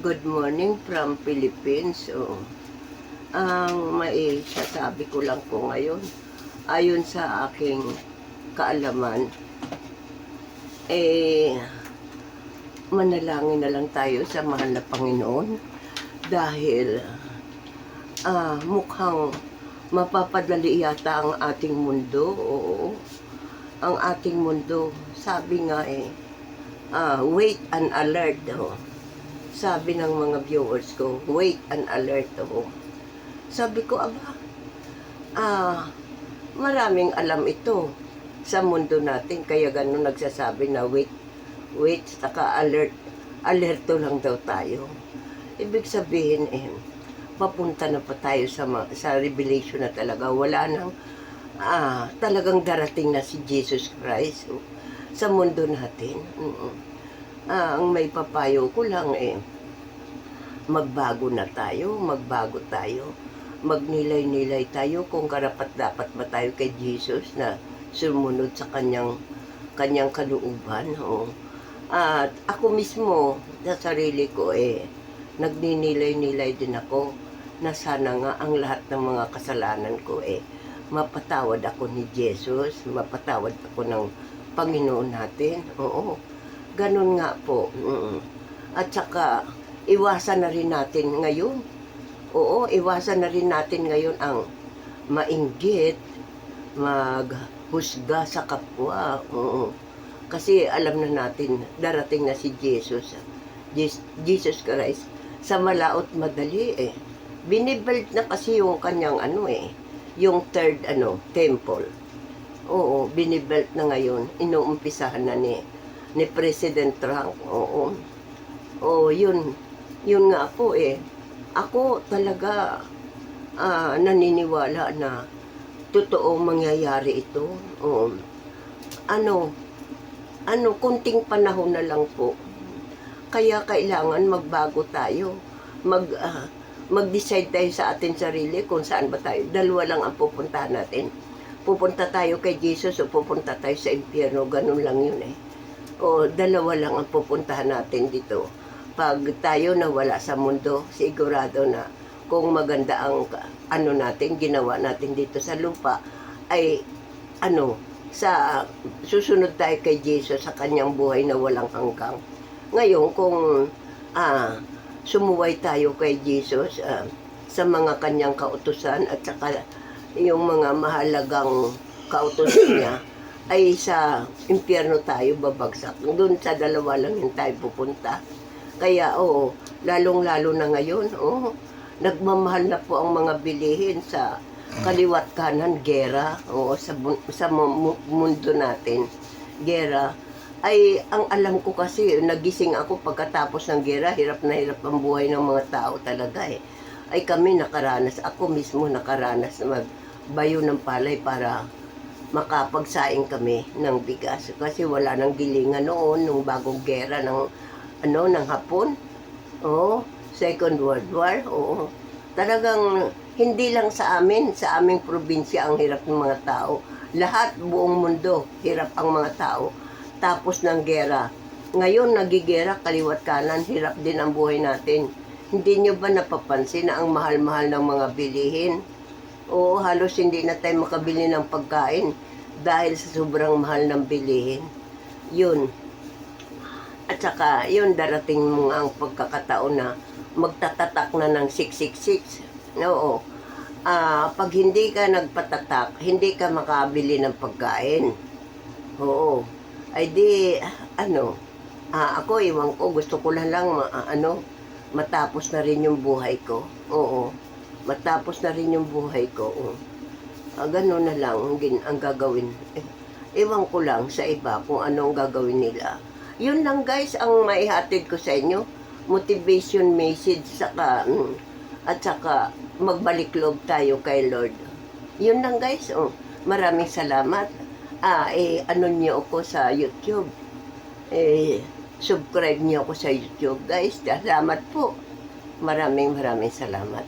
Good morning from Philippines. Ang maisasabi ko lang po ngayon, ayon sa aking kaalaman, manalangin na lang tayo sa mahal na Panginoon dahil mukhang mapapadali yata ang ating mundo. Ang ating mundo, sabi nga wait and alert. Sabi ng mga viewers ko, wait and alert. Sabi ko, maraming alam ito sa mundo natin, kaya ganun nagsasabi na wait, saka alert. Alerto lang daw tayo. Ibig sabihin, papunta na pa tayo sa revelation na talaga. Wala nang talagang darating na si Jesus Christ sa mundo natin. Ang may papayo ko lang magbago tayo, magnilay-nilay tayo kung karapat-dapat ba tayo kay Jesus na sumunod sa kanyang kalooban. At ako mismo, sa sarili ko, nagninilay-nilay din ako na sana nga ang lahat ng mga kasalanan ko, mapatawad ako ni Jesus, mapatawad ako ng Panginoon natin. Ganun nga po. At saka, iwasan na rin natin ngayon. Iwasan na rin natin ngayon ang mainggit, maghusga sa kapwa. Kasi alam na natin, darating na si Jesus Christ, sa malaot madali Binibuild na kasi yung kanyang yung third temple. Binibuild na ngayon. Inuumpisahan na ni President Trump. Yun nga po Ako talaga naniniwala na totoo mangyayari ito. Kunting panahon na lang po. Kaya kailangan magbago tayo. Mag-decide tayo sa atin sarili kung saan ba tayo. Dalawa lang ang pupuntahan natin. Pupunta tayo kay Jesus o pupunta tayo sa impyerno. Ganun lang yun dalawa lang ang pupuntahan natin dito. Pag tayo nawala sa mundo, sigurado na kung maganda ang natin, ginawa natin dito sa lupa, ay sa susunod tayo kay Jesus sa kanyang buhay na walang hanggang. Ngayon, kung sumuway tayo kay Jesus sa mga kanyang kautusan at saka yung mga mahalagang kautusan niya, ay sa impyerno tayo babagsak. Doon sa dalawa lang yung tayo pupunta. Kaya lalong-lalo na ngayon, nagmamahal na po ang mga bilihin sa kaliwat kanan, gera, sa mundo natin. Gera, ay ang alam ko kasi, nagising ako pagkatapos ng gera, hirap na hirap ang buhay ng mga tao talaga Ay kami nakaranas, ako mismo nakaranas na magbayo ng palay para makapagsaing kami ng bigas kasi wala nang gilingan noon nung bagong gera ng Hapon. Second World War. Talagang hindi lang sa aming probinsya ang hirap ng mga tao. Lahat, buong mundo, hirap ang mga tao. Tapos ng gera. Ngayon, nagigera, kaliwat kanan, hirap din ang buhay natin. Hindi nyo ba napapansin na ang mahal-mahal ng mga bilihin? Halos hindi na tayo makabili ng pagkain dahil sa sobrang mahal ng bilihin. Yun. At saka, yun, darating mo ang pagkakataon na magtatatak na ng 666. Pag hindi ka nagpatatak, hindi ka makabili ng pagkain. Ay di, ako, iwan ko, gusto ko lang matapos na rin yung buhay ko. Matapos na rin yung buhay ko. Gano'n na lang ang gagawin. Ewan ko lang sa iba kung anong gagawin nila. Yun lang guys ang maihatid ko sa inyo. Motivation message at saka magbalik loob tayo kay Lord. Yun lang guys. Maraming salamat. Niyo ako sa YouTube. Subscribe niyo ako sa YouTube guys. Salamat po. Maraming salamat.